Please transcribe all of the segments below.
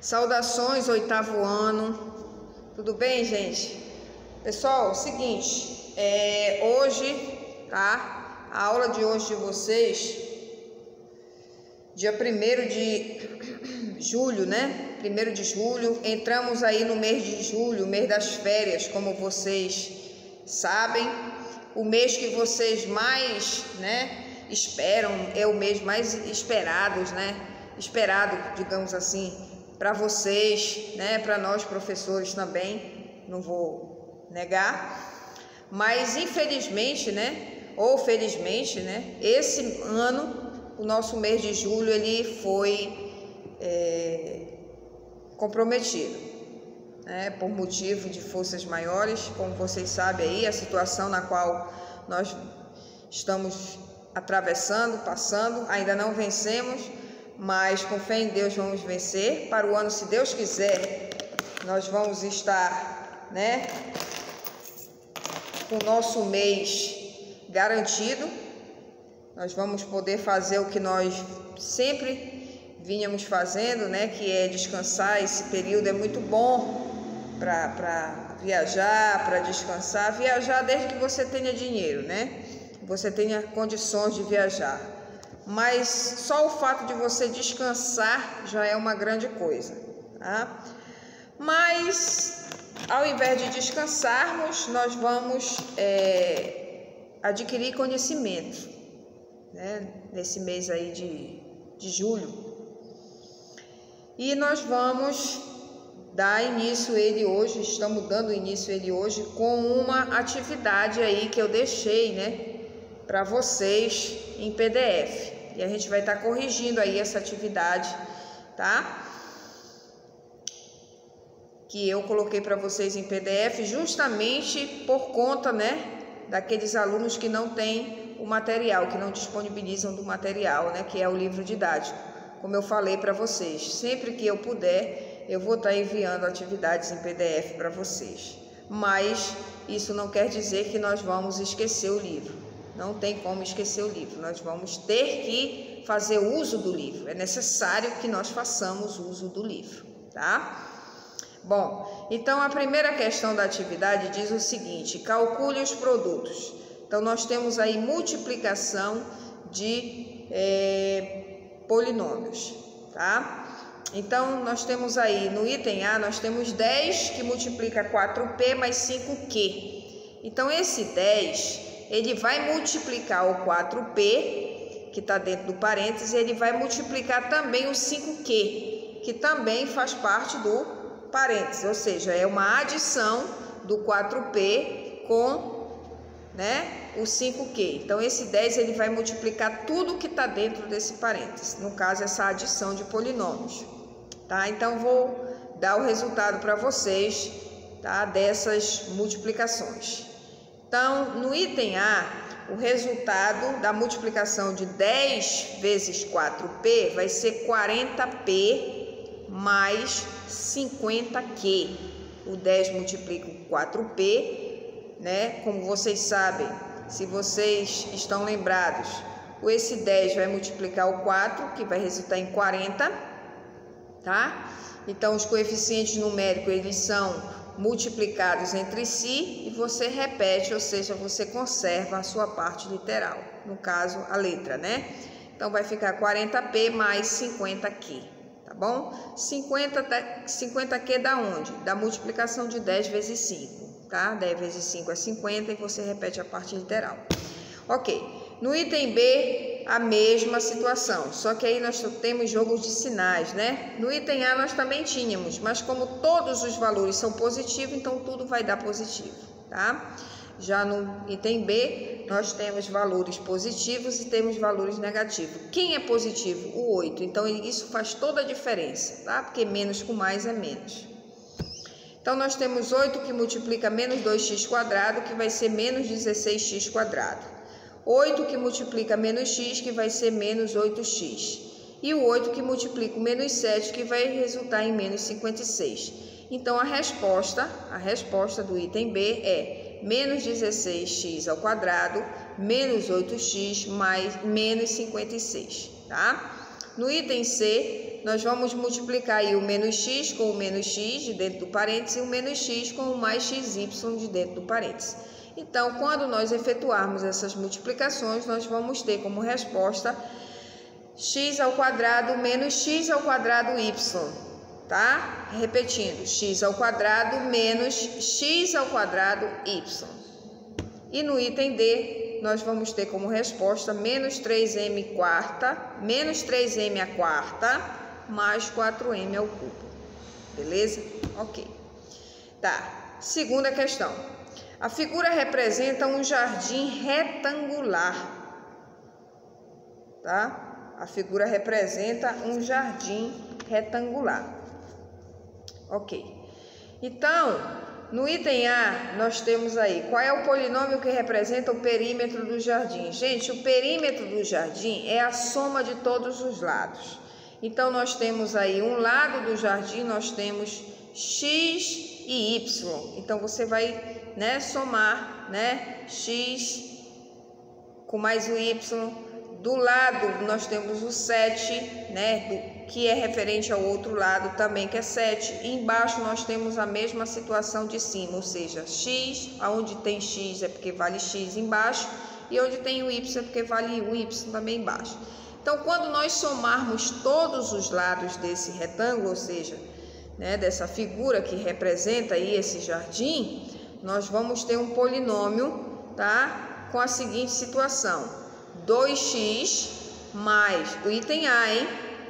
Saudações, oitavo ano. Tudo bem, gente? Pessoal, seguinte, hoje, tá? A aula de hoje de vocês, dia 1º de julho, né? 1º de julho, entramos aí no mês de julho, mês das férias, como vocês sabem. O mês que vocês mais, esperam, é o mês mais esperado, digamos assim, para vocês, para nós professores também, não vou negar, mas infelizmente, ou felizmente, esse ano, o nosso mês de julho, ele foi comprometido, por motivo de forças maiores, como vocês sabem aí, a situação na qual nós estamos atravessando, passando, ainda não vencemos, mas com fé em Deus vamos vencer. Para o ano, se Deus quiser, nós vamos estar, com o nosso mês garantido. Nós vamos poder fazer o que nós sempre vínhamos fazendo, que é descansar. Esse período é muito bom para viajar, para descansar. Viajar desde que você tenha dinheiro, você tenha condições de viajar. Mas só o fato de você descansar já é uma grande coisa, tá? Mas ao invés de descansarmos, nós vamos adquirir conhecimento, nesse mês aí de julho. E nós vamos dar início ele hoje, estamos dando início ele hoje com uma atividade aí que eu deixei, para vocês em PDF. E a gente vai estar corrigindo aí essa atividade, tá? Que eu coloquei para vocês em PDF justamente por conta, daqueles alunos que não têm o material, que não disponibilizam do material, que é o livro didático. Como eu falei para vocês, sempre que eu puder, eu vou estar enviando atividades em PDF para vocês. Mas isso não quer dizer que nós vamos esquecer o livro. Não tem como esquecer o livro, nós vamos ter que fazer uso do livro, é necessário que nós façamos uso do livro, tá? Bom, então a primeira questão da atividade diz o seguinte: calcule os produtos. Então nós temos aí multiplicação de polinômios, tá? Então nós temos aí no item A, nós temos 10 que multiplica 4P mais 5Q. Então esse 10... ele vai multiplicar o 4P, que está dentro do parênteses, e ele vai multiplicar também o 5Q, que também faz parte do parênteses, ou seja, é uma adição do 4P com o 5Q. Então, esse 10 ele vai multiplicar tudo que está dentro desse parênteses, no caso, essa adição de polinômios. Tá? Então, vou dar o resultado para vocês, tá? Dessas multiplicações. Então, no item A, o resultado da multiplicação de 10 vezes 4P vai ser 40P mais 50Q. O 10 multiplica o 4P, Como vocês sabem, se vocês estão lembrados, esse 10 vai multiplicar o 4, que vai resultar em 40, tá? Então, os coeficientes numéricos, eles são multiplicados entre si e você repete, ou seja, você conserva a sua parte literal, no caso a letra, Então vai ficar 40P mais 50Q, tá bom? 50Q da onde? Da multiplicação de 10 vezes 5, tá? 10 vezes 5 é 50 e você repete a parte literal. Ok, no item B, a mesma situação, só que aí nós temos jogos de sinais, No item A nós também tínhamos, mas como todos os valores são positivos, então tudo vai dar positivo, tá? Já no item B, nós temos valores positivos e temos valores negativos. Quem é positivo? O 8, então isso faz toda a diferença, tá? Porque menos com mais é menos. Então, nós temos 8 que multiplica menos 2x², que vai ser menos 16x². 8 que multiplica menos x, que vai ser menos 8x. E o 8 que multiplica o menos 7, que vai resultar em menos 56. Então, a resposta do item B é menos 16x² menos 8x mais menos 56, tá? No item C, nós vamos multiplicar aí o menos x com o menos x de dentro do parênteses e o menos x com o mais xy de dentro do parênteses. Então, quando nós efetuarmos essas multiplicações, nós vamos ter como resposta x ao quadrado menos x ao quadrado y, tá? Repetindo, x ao quadrado menos x ao quadrado y. E no item D, nós vamos ter como resposta menos 3m quarta, menos 3m à quarta, mais 4m ao cubo. Beleza? Ok. Tá. Segunda questão. A figura representa um jardim retangular. Tá? A figura representa um jardim retangular. Ok. Então, no item A, nós temos aí, qual é o polinômio que representa o perímetro do jardim? Gente, o perímetro do jardim é a soma de todos os lados. Então, nós temos aí um lado do jardim, nós temos x e y. Então, você vai, somar, x com mais o y. Do lado, nós temos o 7, que é referente ao outro lado também, que é 7. E embaixo, nós temos a mesma situação de cima, ou seja, x, onde tem x é porque vale x embaixo, e onde tem o y é porque vale o y também embaixo. Então, quando nós somarmos todos os lados desse retângulo, ou seja, dessa figura que representa aí esse jardim, nós vamos ter um polinômio, tá? Com a seguinte situação: 2x mais o item A,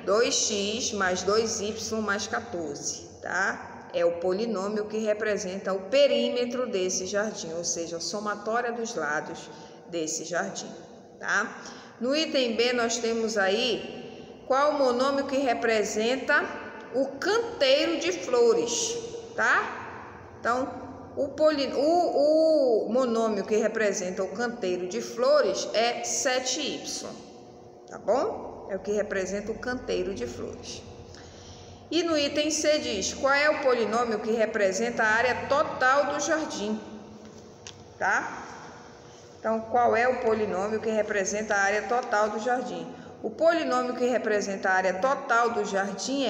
2x mais 2y mais 14, tá? É o polinômio que representa o perímetro desse jardim, ou seja, a somatória dos lados desse jardim, tá? No item B, nós temos aí qual o monômio que representa o canteiro de flores, tá? Então, o monômio que representa o canteiro de flores é 7y, tá bom? É o que representa o canteiro de flores. E no item C diz, qual é o polinômio que representa a área total do jardim, tá? Então, qual é o polinômio que representa a área total do jardim? O polinômio que representa a área total do jardim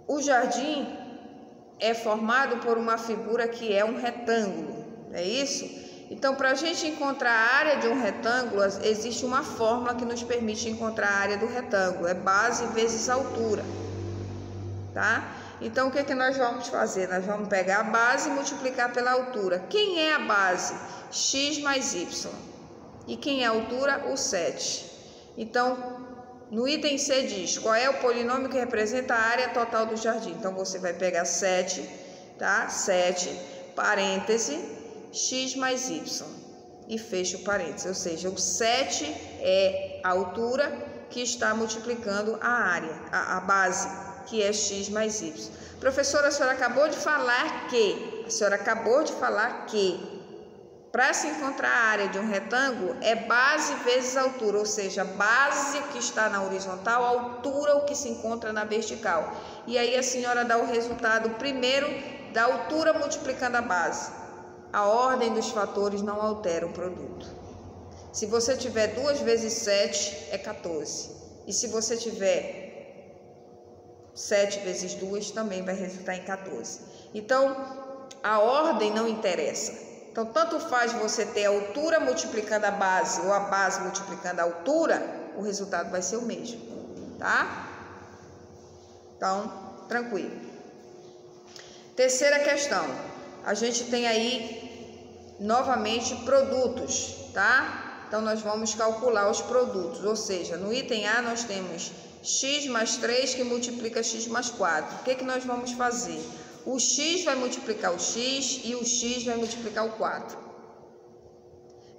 o jardim é formado por uma figura que é um retângulo, é isso? Então, para a gente encontrar a área de um retângulo, existe uma fórmula que nos permite encontrar a área do retângulo, é base vezes altura, tá? Então, o que que nós vamos fazer? Nós vamos pegar a base e multiplicar pela altura. Quem é a base? X mais y. E quem é a altura? O 7. Então, no item C diz, qual é o polinômio que representa a área total do jardim? Então, você vai pegar 7, tá? 7, parêntese, x mais y. E fecha o parêntese, ou seja, o 7 é a altura que está multiplicando a área, a base, que é x mais y. Professora, a senhora acabou de falar que, para se encontrar a área de um retângulo, é base vezes altura, ou seja, base que está na horizontal, altura o que se encontra na vertical. E aí a senhora dá o resultado primeiro da altura multiplicando a base. A ordem dos fatores não altera o produto. Se você tiver 2 vezes 7, é 14. E se você tiver 7 vezes 2, também vai resultar em 14. Então, a ordem não interessa. Então, tanto faz você ter a altura multiplicando a base ou a base multiplicando a altura, o resultado vai ser o mesmo, tá? Então, tranquilo. Terceira questão. A gente tem aí, novamente, produtos, tá? Então, nós vamos calcular os produtos. Ou seja, no item A, nós temos x mais 3 que multiplica x mais 4. O que que nós vamos fazer? O x vai multiplicar o x e o x vai multiplicar o 4.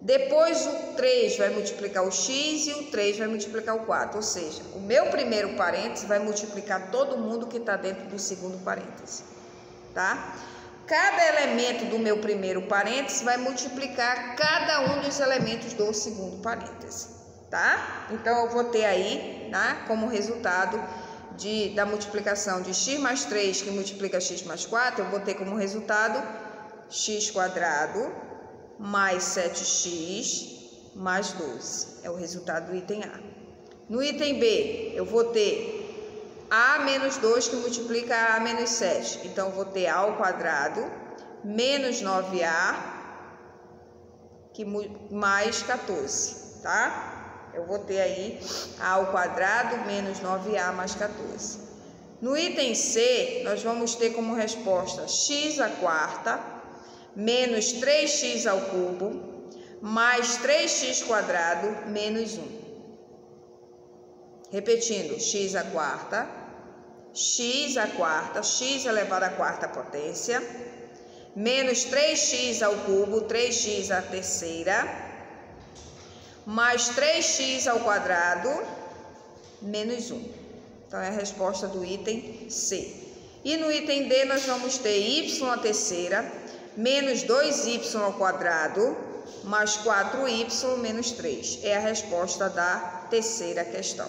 Depois o 3 vai multiplicar o x e o 3 vai multiplicar o 4. Ou seja, o meu primeiro parêntese vai multiplicar todo mundo que está dentro do segundo parêntese, tá? Cada elemento do meu primeiro parêntese vai multiplicar cada um dos elementos do segundo parêntese, tá? Então, eu vou ter aí, como resultado da multiplicação de x mais 3, que multiplica x mais 4, eu vou ter como resultado x² mais 7x mais 12. É o resultado do item A. No item B, eu vou ter A menos 2 que multiplica A menos 7. Então, eu vou ter A ao quadrado menos 9A que mais 14, tá? Eu vou ter aí A ao quadrado menos 9A mais 14. No item C, nós vamos ter como resposta x à quarta menos 3x ao cubo mais 3x quadrado menos 1. Repetindo, x elevado à quarta potência, menos 3x ao cubo, 3x à terceira, mais 3x ao quadrado, menos 1. Então, é a resposta do item C. E no item D, nós vamos ter y à terceira, menos 2y ao quadrado, mais 4y menos 3. É a resposta da terceira questão.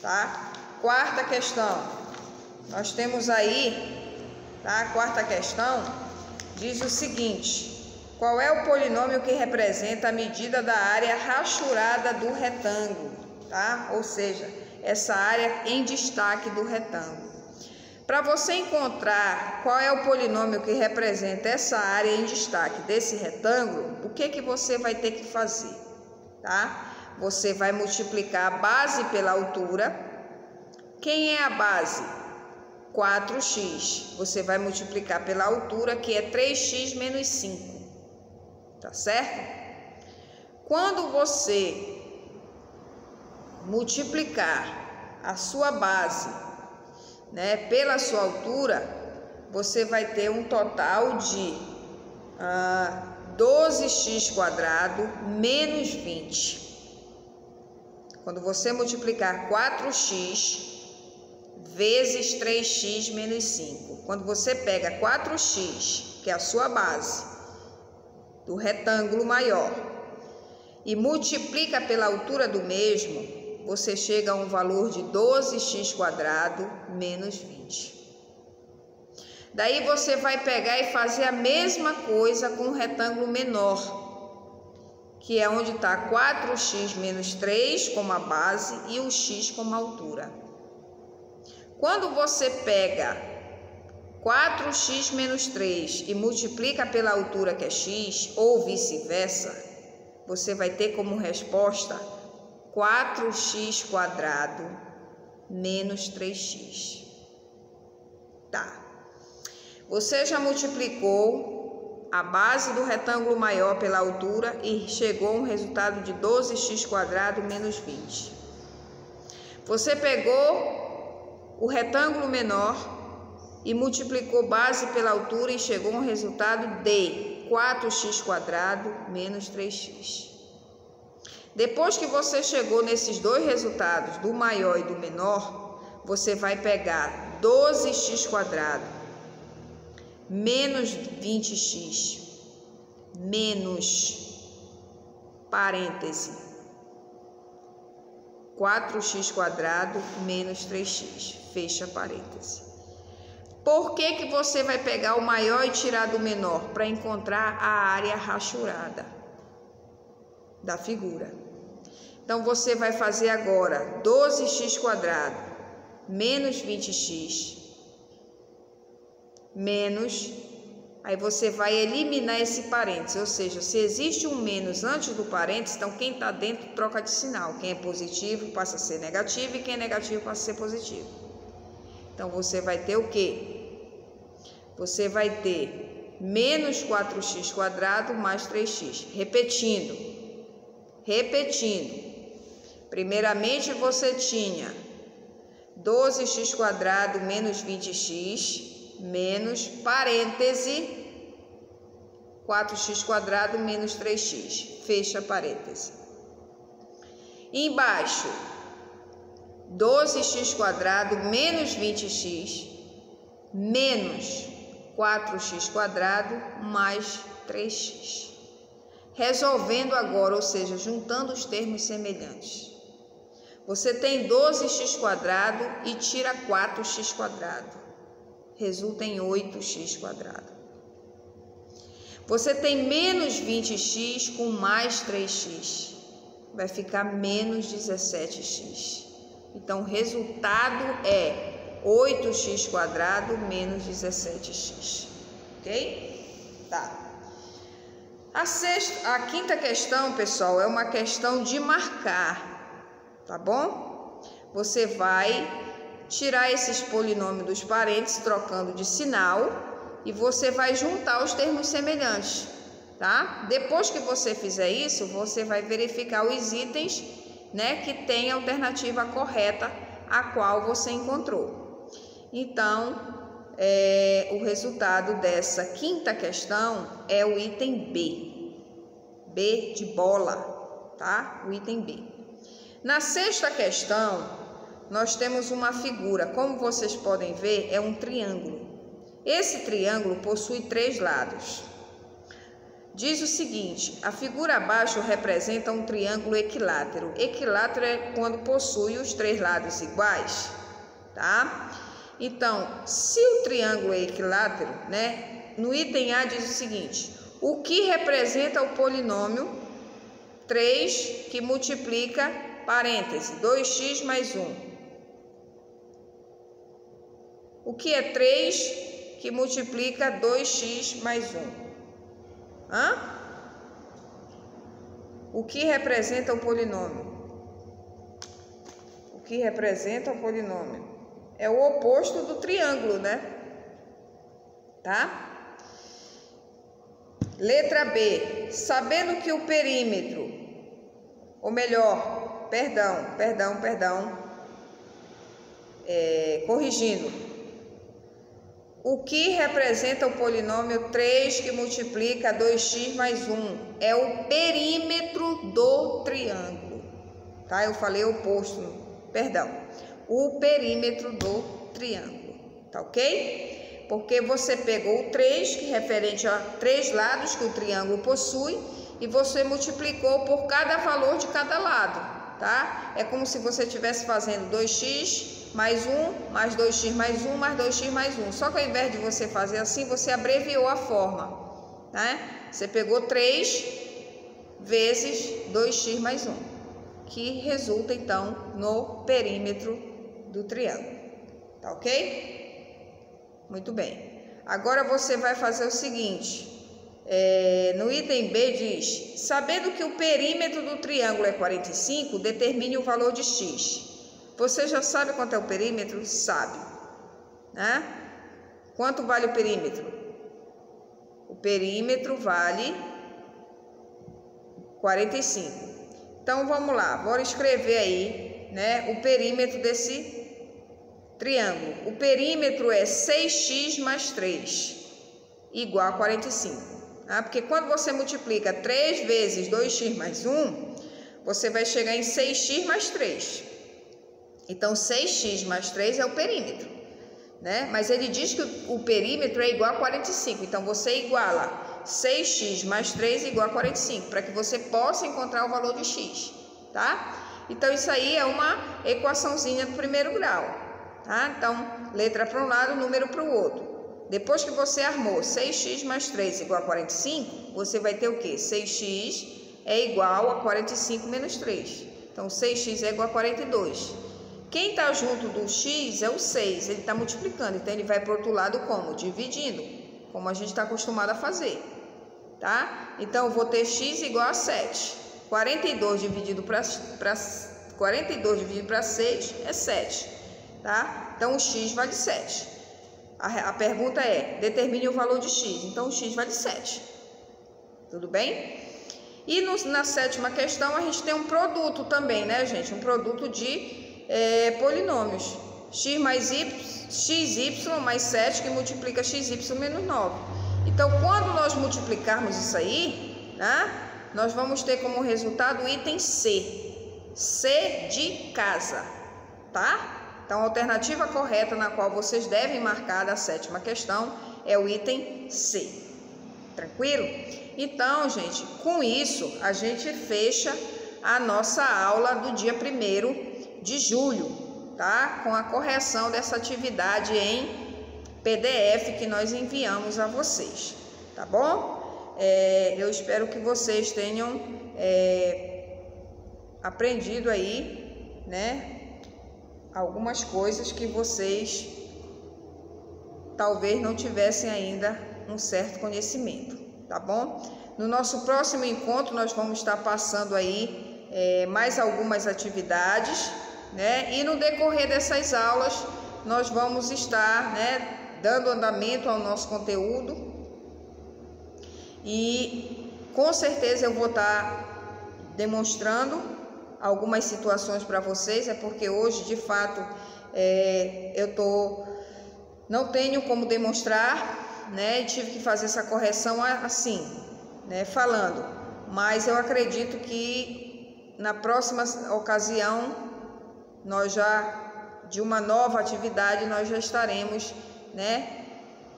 Tá? Quarta questão, nós temos aí, tá? A quarta questão diz o seguinte: qual é o polinômio que representa a medida da área rachurada do retângulo, tá? Ou seja, essa área em destaque do retângulo. Para você encontrar qual é o polinômio que representa essa área em destaque desse retângulo, o que você vai ter que fazer, tá? Você vai multiplicar a base pela altura. Quem é a base? 4x. Você vai multiplicar pela altura, que é 3x menos 5. Tá certo? Quando você multiplicar a sua base, né, pela sua altura, você vai ter um total de 12x quadrado menos 20. Quando você multiplicar 4x vezes 3x menos 5. Quando você pega 4x, que é a sua base do retângulo maior, e multiplica pela altura do mesmo, você chega a um valor de 12x quadrado menos 20. Daí você vai pegar e fazer a mesma coisa com o retângulo menor, que é onde está 4x menos 3 como a base e o x como a altura. Quando você pega 4x menos 3 e multiplica pela altura, que é x, ou vice-versa, você vai ter como resposta 4x quadrado menos 3x. Tá. Você já multiplicou a base do retângulo maior pela altura e chegou a um resultado de 12x quadrado menos 20. Você pegou o retângulo menor e multiplicou base pela altura e chegou a um resultado de 4x quadrado menos 3x. Depois que você chegou nesses dois resultados, do maior e do menor, você vai pegar 12x quadrado menos 20x, menos, parêntese, 4x quadrado menos 3x, fecha parêntese. Por que você vai pegar o maior e tirar do menor? Para encontrar a área rachurada da figura. Então, você vai fazer agora 12x quadrado menos 20x, menos, aí você vai eliminar esse parênteses, ou seja, se existe um menos antes do parênteses, então quem está dentro troca de sinal. Quem é positivo passa a ser negativo e quem é negativo passa a ser positivo. Então, você vai ter o quê? Você vai ter menos 4x quadrado mais 3x. Repetindo. Primeiramente, você tinha 12x quadrado menos 20x, menos, parêntese, 4x quadrado menos 3x, fecha parêntese. Embaixo, 12x quadrado menos 20x, menos 4x quadrado mais 3x. Resolvendo agora, ou seja, juntando os termos semelhantes. Você tem 12x quadrado e tira 4x quadrado. Resulta em 8x quadrado. Você tem menos 20x com mais 3x. Vai ficar menos 17x. Então, o resultado é 8x² menos 17x. Ok? Tá. A quinta questão, pessoal, é uma questão de marcar. Tá bom? Você vai tirar esses polinômios dos parênteses, trocando de sinal. E você vai juntar os termos semelhantes, tá? Depois que você fizer isso, você vai verificar os itens, né, que tem a alternativa correta a qual você encontrou. Então, o resultado dessa quinta questão é o item B. B de bola, tá? O item B. Na sexta questão, nós temos uma figura. Como vocês podem ver, é um triângulo. Esse triângulo possui 3 lados. Diz o seguinte: a figura abaixo representa um triângulo equilátero. Equilátero é quando possui os 3 lados iguais, tá? Então, se o triângulo é equilátero, né? No item A diz o seguinte: o que representa o polinômio 3 que multiplica, parêntese, 2x mais 1. O que é 3 que multiplica 2x mais 1? O que representa o polinômio? O que representa o polinômio? É o oposto do triângulo, né? Tá? Letra B. Sabendo que o perímetro, ou melhor, corrigindo. O que representa o polinômio 3 que multiplica 2x mais 1? É o perímetro do triângulo. Tá? Eu falei oposto, o perímetro do triângulo. Tá ok? Porque você pegou o 3, que é referente a 3 lados que o triângulo possui, e você multiplicou por cada valor de cada lado. Tá? É como se você estivesse fazendo 2x mais 1, mais 2x mais 1, mais 2x mais 1. Só que ao invés de você fazer assim, você abreviou a forma, né? Você pegou 3 vezes 2x mais 1, que resulta, então, no perímetro do triângulo. Tá ok? Muito bem. Agora você vai fazer o seguinte. No item B diz: sabendo que o perímetro do triângulo é 45, determine o valor de x. Você já sabe quanto é o perímetro? Sabe, né? Quanto vale o perímetro? O perímetro vale 45. Então, vamos lá. Bora escrever aí, né, o perímetro desse triângulo. O perímetro é 6x mais 3, igual a 45. Tá? Porque quando você multiplica 3 vezes 2x mais 1, você vai chegar em 6x mais 3. Então, 6x mais 3 é o perímetro, né? Mas ele diz que o perímetro é igual a 45. Então, você iguala 6x mais 3 igual a 45, para que você possa encontrar o valor de x, tá? Então, isso aí é uma equaçãozinha do primeiro grau, tá? Então, letra para um lado, número para o outro. Depois que você armou 6x mais 3 igual a 45, você vai ter o quê? 6x é igual a 45 menos 3. Então, 6x é igual a 42. Quem está junto do x é o 6, ele está multiplicando, então ele vai para o outro lado como? Dividindo, como a gente está acostumado a fazer, tá? Então, eu vou ter x igual a 7. 42 dividido para 6 é 7, tá? Então, o x vale 7. A pergunta é, determine o valor de x. Então, o x vale 7. Tudo bem? E na sétima questão, a gente tem um produto também, né, gente? Um produto de polinômios. X mais y, xy mais 7, que multiplica xy menos 9. Então, quando nós multiplicarmos isso aí, né, nós vamos ter como resultado o item C. C de casa, tá? Então, a alternativa correta na qual vocês devem marcar da sétima questão é o item C. Tranquilo? Então, gente, com isso, a gente fecha a nossa aula do dia 1º de julho, tá? Com a correção dessa atividade em PDF que nós enviamos a vocês, tá bom? Eu espero que vocês tenham aprendido aí, né, algumas coisas que vocês talvez não tivessem ainda um certo conhecimento, tá bom? No nosso próximo encontro nós vamos estar passando aí mais algumas atividades, né? E no decorrer dessas aulas nós vamos estar, né, dando andamento ao nosso conteúdo e com certeza eu vou estar demonstrando algumas situações para vocês, porque hoje de fato não tenho como demonstrar, né? E tive que fazer essa correção assim, né, falando, mas eu acredito que na próxima ocasião nós de uma nova atividade nós já estaremos, né,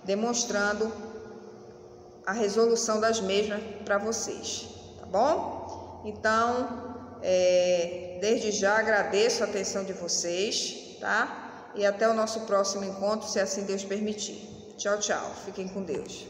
demonstrando a resolução das mesmas para vocês, tá bom? Então, desde já agradeço a atenção de vocês, tá? E até o nosso próximo encontro, se assim Deus permitir. Tchau, tchau. Fiquem com Deus.